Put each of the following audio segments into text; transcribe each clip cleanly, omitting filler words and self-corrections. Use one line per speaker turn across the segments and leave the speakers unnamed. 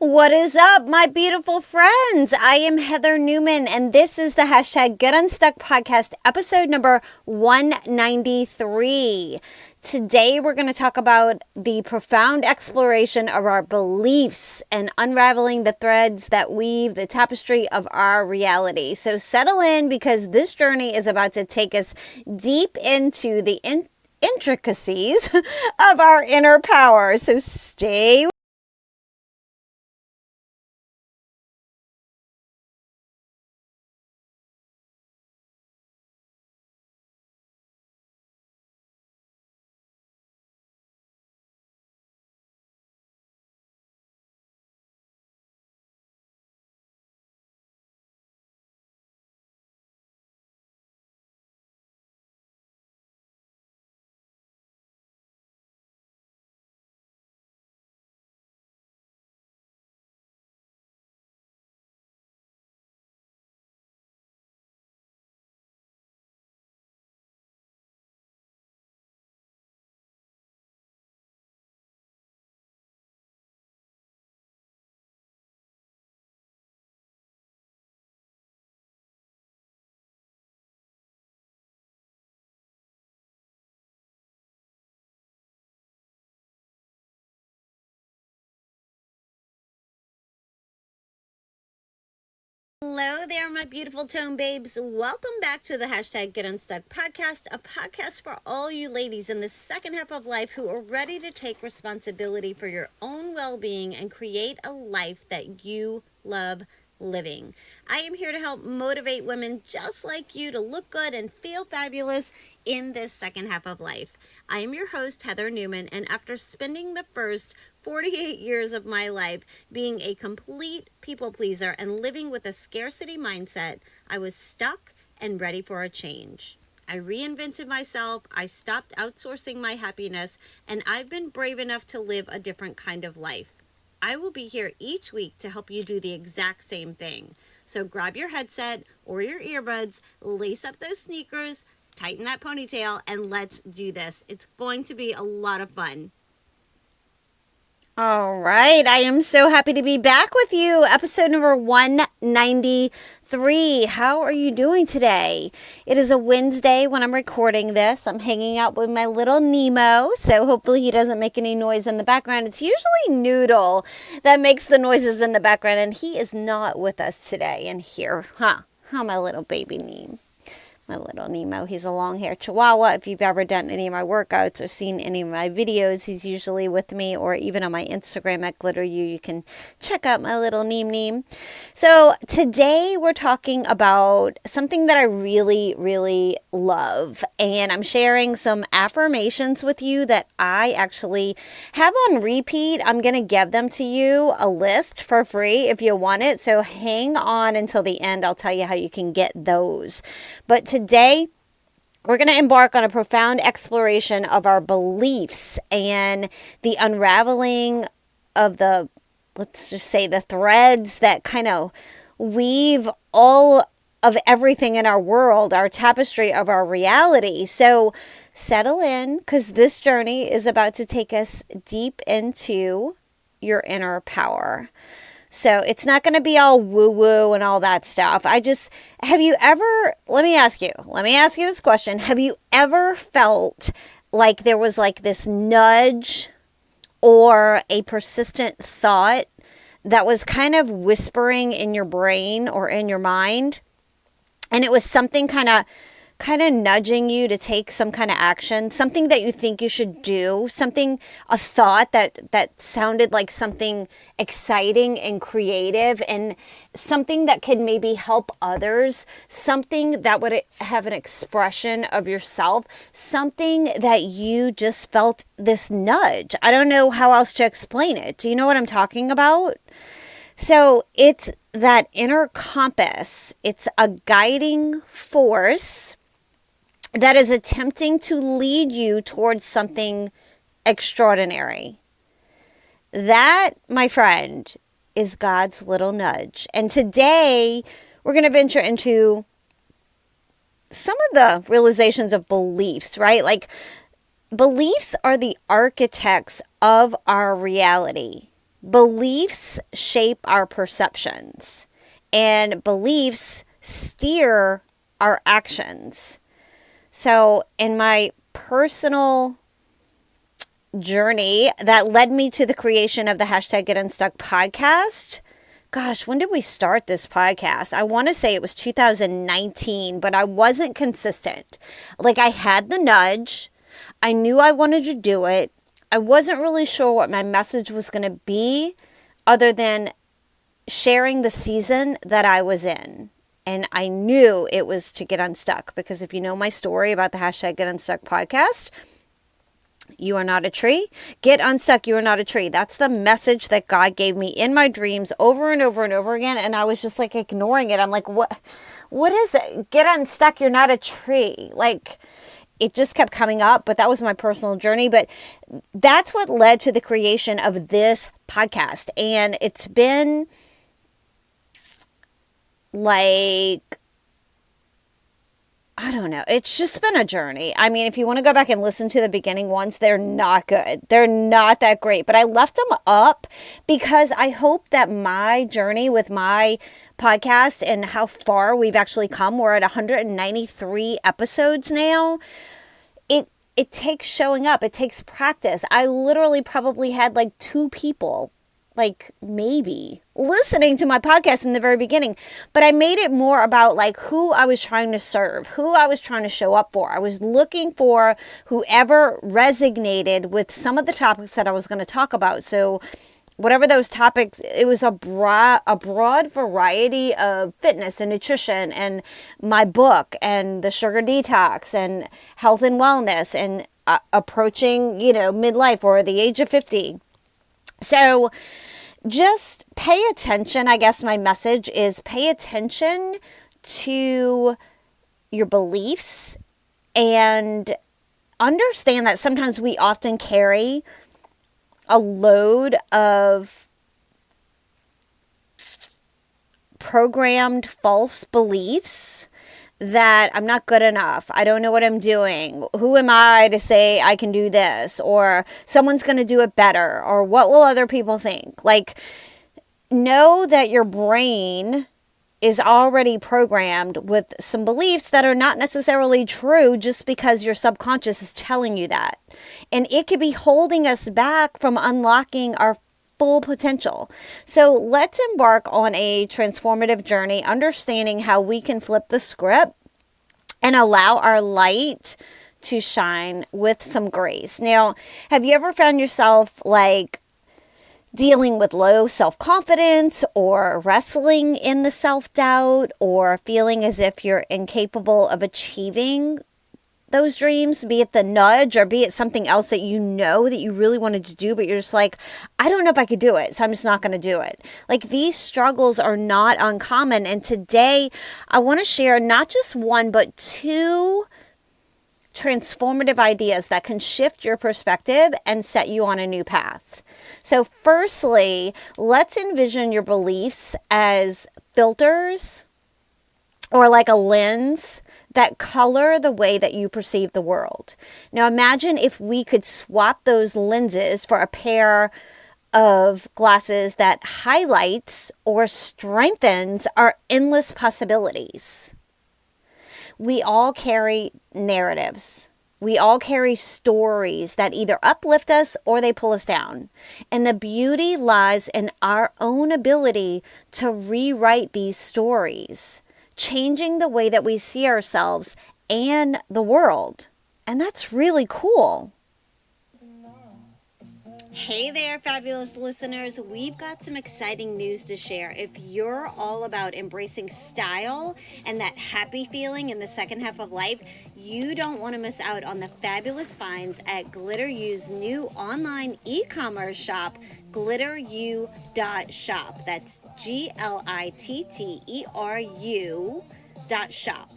What is up, my beautiful friends? I am Heather Newman, and this is the hashtag Get Unstuck podcast, episode number 193. Today, we're going to talk about the profound exploration of our beliefs and unraveling the threads that weave the tapestry of our reality. So settle in, because this journey is about to take us deep into the intricacies of our inner power. So stay with. Hello there, my beautiful tone babes. Welcome back to the hashtag Get Unstuck podcast, a podcast for all you ladies in the second half of life who are ready to take responsibility for your own well-being and create a life that you love living. I am here to help motivate women just like you to look good and feel fabulous in this second half of life. I am your host, Heather Newman, and after spending the first 48 years of my life being a complete people pleaser and living with a scarcity mindset, I was stuck and ready for a change. I reinvented myself, I stopped outsourcing my happiness, and I've been brave enough to live a different kind of life. I will be here each week to help you do the exact same thing. So grab your headset or your earbuds, lace up those sneakers, tighten that ponytail, and let's do this. It's going to be a lot of fun. All right, I am so happy to be back with you. Episode number 193. How are you doing today? It is a Wednesday when I'm recording this. I'm hanging out with my little Nemo, so hopefully he doesn't make any noise in the background. It's usually Noodle that makes the noises in the background, and he is not with us today in here. How my little baby Nemo. My little Nemo. He's a long-haired Chihuahua. If you've ever done any of my workouts or seen any of my videos, he's usually with me, or even on my Instagram at GlitterU. You can check out my little Neem. So today we're talking about something that I really, really love, and I'm sharing some affirmations with you that I actually have on repeat. I'm going to give them to you, a list for free if you want it. So hang on until the end. I'll tell you how you can get those. But today, we're going to embark on a profound exploration of our beliefs and the unraveling of the, let's just say, the threads that kind of weave all of everything in our world, our tapestry of our reality. So settle in, because this journey is about to take us deep into your inner power. So it's not going to be all woo-woo and all that stuff. let me ask you this question. Have you ever felt like there was like this nudge or a persistent thought that was kind of whispering in your brain or in your mind? And it was something kind of nudging you to take some kind of action, something that you think you should do, a thought that sounded like something exciting and creative, and something that could maybe help others, something that would have an expression of yourself, something that you just felt this nudge. I don't know how else to explain it. Do you know what I'm talking about? So it's that inner compass. It's a guiding force that is attempting to lead you towards something extraordinary. That, my friend, is God's little nudge. And today, we're going to venture into some of the realizations of beliefs, right? Like, beliefs are the architects of our reality. Beliefs shape our perceptions, and beliefs steer our actions. So, in my personal journey that led me to the creation of the hashtag Get Unstuck podcast, gosh, when did we start this podcast? I want to say it was 2019, but I wasn't consistent. Like, I had the nudge. I knew I wanted to do it. I wasn't really sure what my message was going to be other than sharing the season that I was in. And I knew it was to get unstuck, because if you know my story about the hashtag Get Unstuck podcast, you are not a tree. Get unstuck. You are not a tree. That's the message that God gave me in my dreams over and over and over again. And I was just like ignoring it. I'm like, what is it? Get unstuck. You're not a tree. Like, it just kept coming up, but that was my personal journey. But that's what led to the creation of this podcast. And it's been like, I don't know. It's just been a journey. I mean, if you want to go back and listen to the beginning ones, they're not good. They're not that great. But I left them up because I hope that my journey with my podcast and how far we've actually come, we're at 193 episodes now. It takes showing up. It takes practice. I literally probably had like 2 people, like maybe, listening to my podcast in the very beginning. But I made it more about like who I was trying to serve, who I was trying to show up for. I was looking for whoever resonated with some of the topics that I was going to talk about. So whatever those topics, it was a broad variety of fitness and nutrition and my book and the sugar detox and health and wellness and approaching, midlife or the age of 50. So just pay attention. I guess my message is pay attention to your beliefs and understand that sometimes we often carry a load of programmed false beliefs that I'm not good enough. I don't know what I'm doing. Who am I to say I can do this? Or someone's going to do it better. Or what will other people think? Like, know that your brain is already programmed with some beliefs that are not necessarily true just because your subconscious is telling you that. And it could be holding us back from unlocking our full potential. So let's embark on a transformative journey, understanding how we can flip the script and allow our light to shine with some grace. Now, have you ever found yourself like dealing with low self-confidence or wrestling in the self-doubt or feeling as if you're incapable of achieving those dreams, be it the nudge or be it something else that you know that you really wanted to do, but you're just like, I don't know if I could do it, so I'm just not going to do it. Like, these struggles are not uncommon. And today I want to share not just one, but 2 transformative ideas that can shift your perspective and set you on a new path. So firstly, let's envision your beliefs as filters or like a lens that color the way that you perceive the world. Now imagine if we could swap those lenses for a pair of glasses that highlights or strengthens our endless possibilities. We all carry narratives. We all carry stories that either uplift us or they pull us down. And the beauty lies in our own ability to rewrite these stories, changing the way that we see ourselves and the world. And that's really cool. Hey there, fabulous listeners. We've got some exciting news to share. If you're all about embracing style and that happy feeling in the second half of life, you don't want to miss out on the fabulous finds at Glitter U's new online e-commerce shop, glitteru.shop. That's GLITTERU.shop.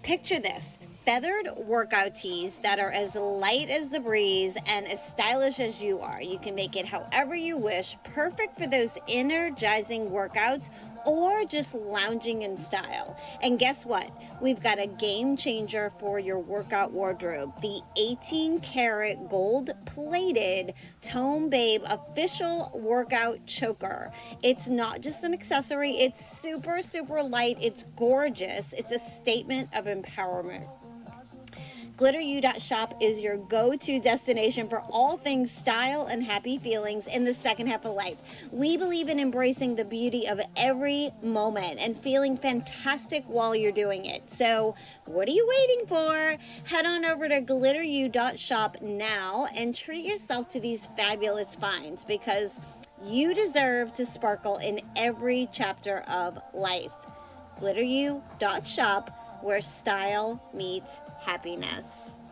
Picture this. feathered workout tees that are as light as the breeze and as stylish as you are. You can make it however you wish, perfect for those energizing workouts or just lounging in style. And guess what? We've got a game changer for your workout wardrobe. The 18 karat gold plated Tome Babe official workout choker. It's not just an accessory, it's super, super light, it's gorgeous, it's a statement of empowerment. GlitterU.shop is your go-to destination for all things style and happy feelings in the second half of life. We believe in embracing the beauty of every moment and feeling fantastic while you're doing it. So what are you waiting for? Head on over to GlitterU.shop now and treat yourself to these fabulous finds, because you deserve to sparkle in every chapter of life. GlitterU.shop, where style meets happiness.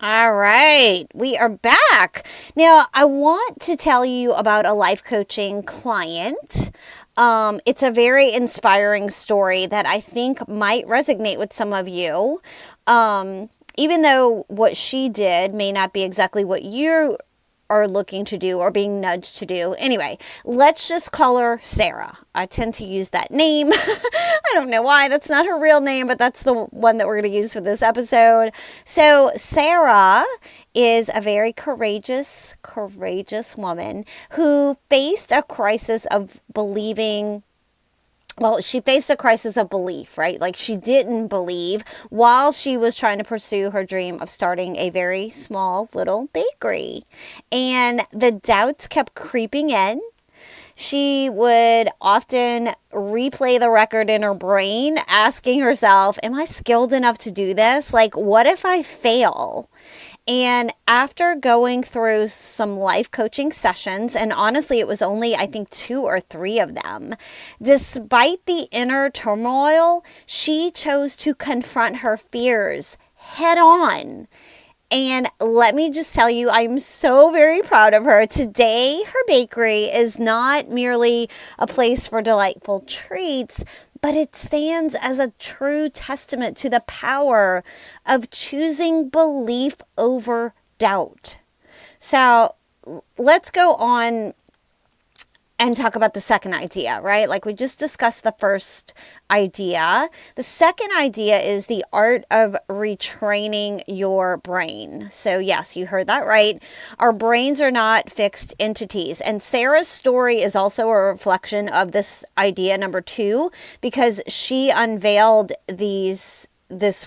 All right, we are back. Now, I want to tell you about a life coaching client. It's a very inspiring story that I think might resonate with some of you. Even though what she did may not be exactly what you are looking to do or being nudged to do. Anyway, let's just call her Sarah. I tend to use that name. I don't know why. That's not her real name, but that's the one that we're going to use for this episode. So Sarah is a very courageous woman who faced a crisis of believing. Well, she faced a crisis of belief, right? Like, she didn't believe while she was trying to pursue her dream of starting a very small little bakery. And the doubts kept creeping in. She would often replay the record in her brain, asking herself, am I skilled enough to do this? Like, what if I fail? And after going through some life coaching sessions, and honestly, it was only, I think, 2 or 3 of them, despite the inner turmoil, she chose to confront her fears head on. And let me just tell you, I'm so very proud of her. Today, her bakery is not merely a place for delightful treats, but it stands as a true testament to the power of choosing belief over doubt. So let's go on and talk about the second idea, right? Like, we just discussed the first idea. The second idea is the art of retraining your brain. So yes, you heard that right. Our brains are not fixed entities. And Sarah's story is also a reflection of this idea number 2, because she unveiled this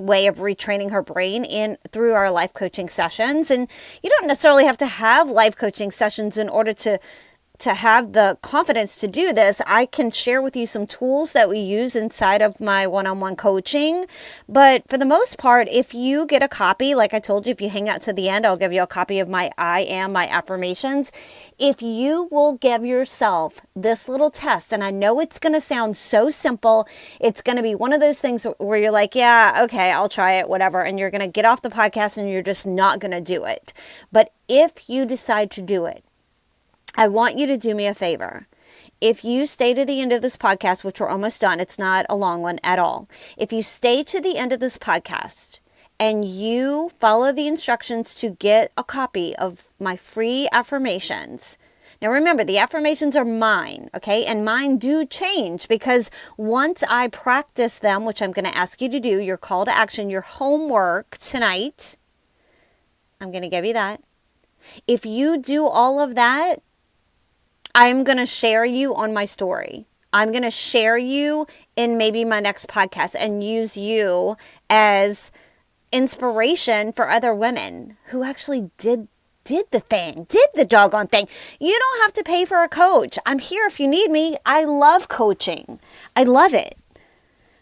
way of retraining her brain through our life coaching sessions. And you don't necessarily have to have life coaching sessions in order to have the confidence to do this. I can share with you some tools that we use inside of my one-on-one coaching. But for the most part, if you get a copy, like I told you, if you hang out to the end, I'll give you a copy of my I Am, my affirmations. If you will give yourself this little test, and I know it's going to sound so simple, it's going to be one of those things where you're like, yeah, okay, I'll try it, whatever. And you're going to get off the podcast and you're just not going to do it. But if you decide to do it, I want you to do me a favor. If you stay to the end of this podcast, which we're almost done, it's not a long one at all. If you stay to the end of this podcast and you follow the instructions to get a copy of my free affirmations. Now remember, the affirmations are mine, okay? And mine do change, because once I practice them, which I'm going to ask you to do, your call to action, your homework tonight, I'm going to give you that. If you do all of that, I'm going to share you on my story. I'm going to share you in maybe my next podcast and use you as inspiration for other women who actually did the doggone thing. You don't have to pay for a coach. I'm here if you need me. I love coaching. I love it.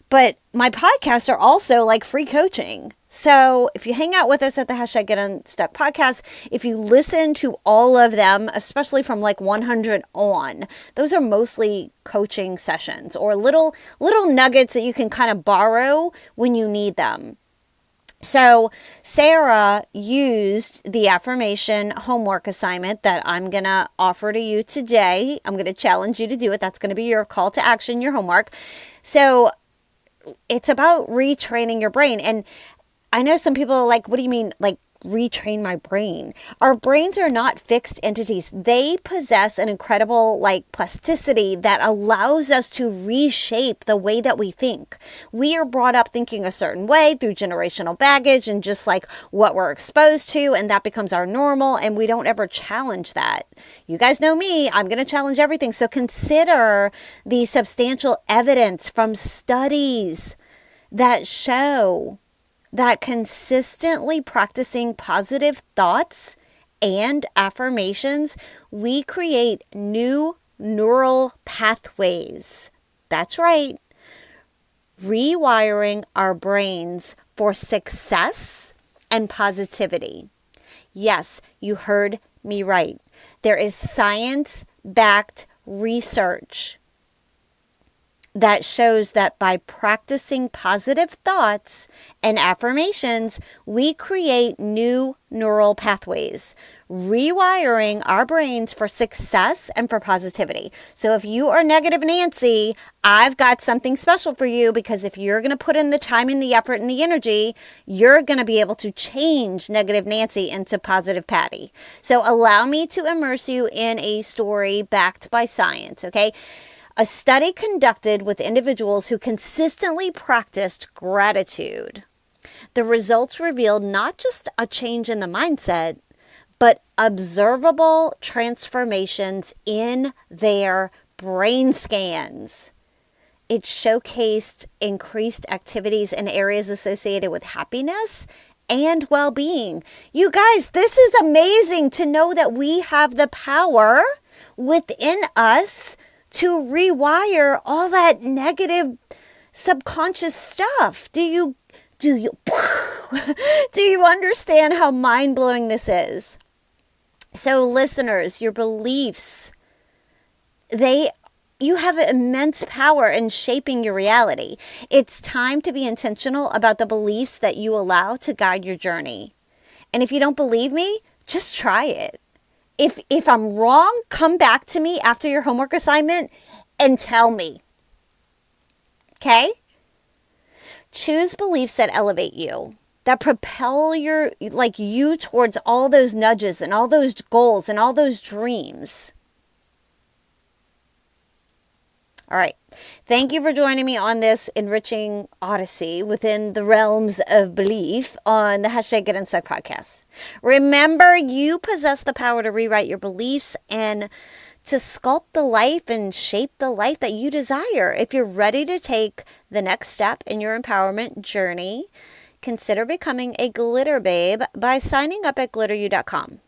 But my podcasts are also like free coaching. So if you hang out with us at the #Get Unstuck podcast, if you listen to all of them, especially from like 100 on, those are mostly coaching sessions or little nuggets that you can kind of borrow when you need them. So Sarah used the affirmation homework assignment that I'm going to offer to you today. I'm going to challenge you to do it. That's going to be your call to action, your homework. So it's about retraining your brain. And I know some people are like, what do you mean, like, retrain my brain? Our brains are not fixed entities. They possess an incredible like plasticity that allows us to reshape the way that we think. We are brought up thinking a certain way through generational baggage and just like what we're exposed to, and that becomes our normal, and we don't ever challenge that. You guys know me, I'm going to challenge everything. So consider the substantial evidence from studies that show that consistently practicing positive thoughts and affirmations, we create new neural pathways. That's right. Rewiring our brains for success and positivity. Yes, you heard me right. There is science-backed research that shows that by practicing positive thoughts and affirmations, we create new neural pathways, rewiring our brains for success and for positivity. So if you are negative Nancy, I've got something special for you, because if you're going to put in the time and the effort and the energy, you're going to be able to change negative Nancy into positive Patty. So allow me to immerse you in a story backed by science, okay? A study conducted with individuals who consistently practiced gratitude. The results revealed not just a change in the mindset, but observable transformations in their brain scans. It showcased increased activities in areas associated with happiness and well-being. You guys, this is amazing to know that we have the power within us to rewire all that negative subconscious stuff. Do you do you understand how mind-blowing this is? So listeners, your beliefs, you have immense power in shaping your reality. It's time to be intentional about the beliefs that you allow to guide your journey. And if you don't believe me, just try it. If I'm wrong, come back to me after your homework assignment and tell me. Okay? Choose beliefs that elevate you, that propel you towards all those nudges and all those goals and all those dreams. All right. Thank you for joining me on this enriching odyssey within the realms of belief on the #Get Unstuck podcast. Remember, you possess the power to rewrite your beliefs and to sculpt the life and shape the life that you desire. If you're ready to take the next step in your empowerment journey, consider becoming a glitter babe by signing up at glitteru.com.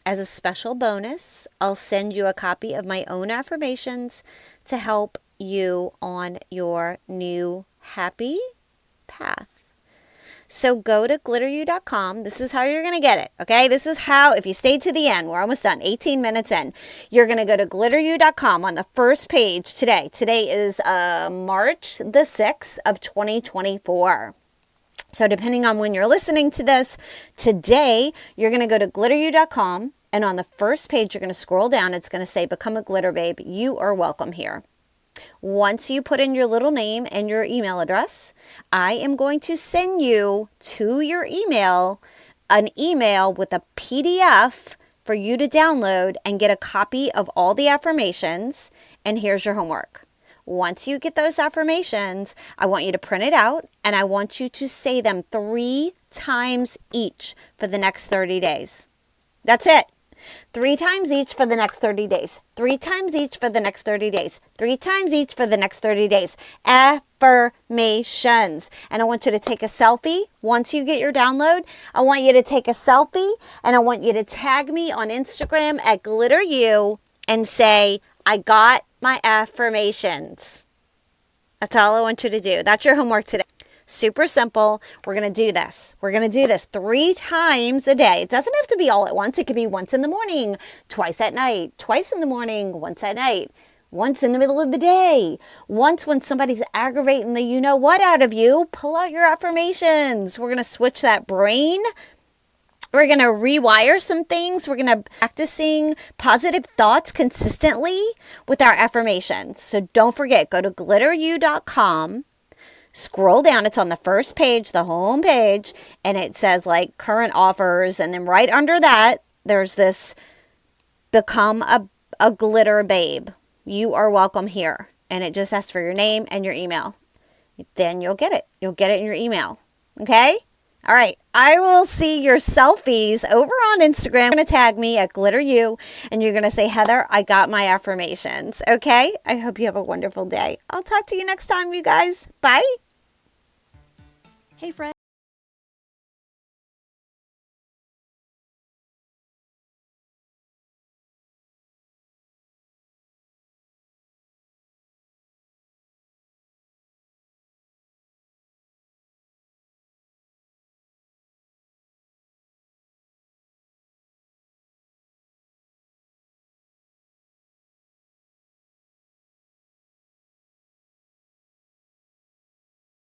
As a special bonus, I'll send you a copy of my own affirmations to help you on your new happy path. So go to glitteru.com. This is how you're going to get it, okay? This is how, if you stayed to the end, we're almost done, 18 minutes in. You're going to go to glitteru.com on the first page today. Today is March the 6th of 2024. So depending on when you're listening to this, today you're going to go to glitteru.com, and on the first page you're going to scroll down. It's going to say Become a Glitter Babe. You are welcome here. Once you put in your little name and your email address, I am going to send you to your email an email with a PDF for you to download and get a copy of all the affirmations. And here's your homework. Once you get those affirmations, I want you to print it out, and I want you to say them 3 times each for the next 30 days. That's it. 3 times each for the next 30 days. 3 times each for the next 30 days. 3 times each for the next 30 days. Affirmations. And I want you to take a selfie. Once you get your download, I want you to take a selfie, and I want you to tag me on Instagram at glitteru and say, I got my affirmations. That's all I want you to do. That's your homework today. Super simple. We're going to do this. We're going to do this 3 times a day. It doesn't have to be all at once. It could be once in the morning, twice at night, twice in the morning, once at night, once in the middle of the day, once when somebody's aggravating the you know what out of you. Pull out your affirmations. We're going to switch that brain. We're going to rewire some things. We're going to practicing positive thoughts consistently with our affirmations. So don't forget, go to glitteru.com, scroll down. It's on the first page, the home page, and it says like current offers. And then right under that, there's this become a glitter babe. You are welcome here. And it just asks for your name and your email. Then you'll get it. You'll get it in your email. Okay? All right. I will see your selfies over on Instagram. You're going to tag me at GlitterU, and you're going to say, Heather, I got my affirmations. Okay? I hope you have a wonderful day. I'll talk to you next time, you guys. Bye.
Hey, friends.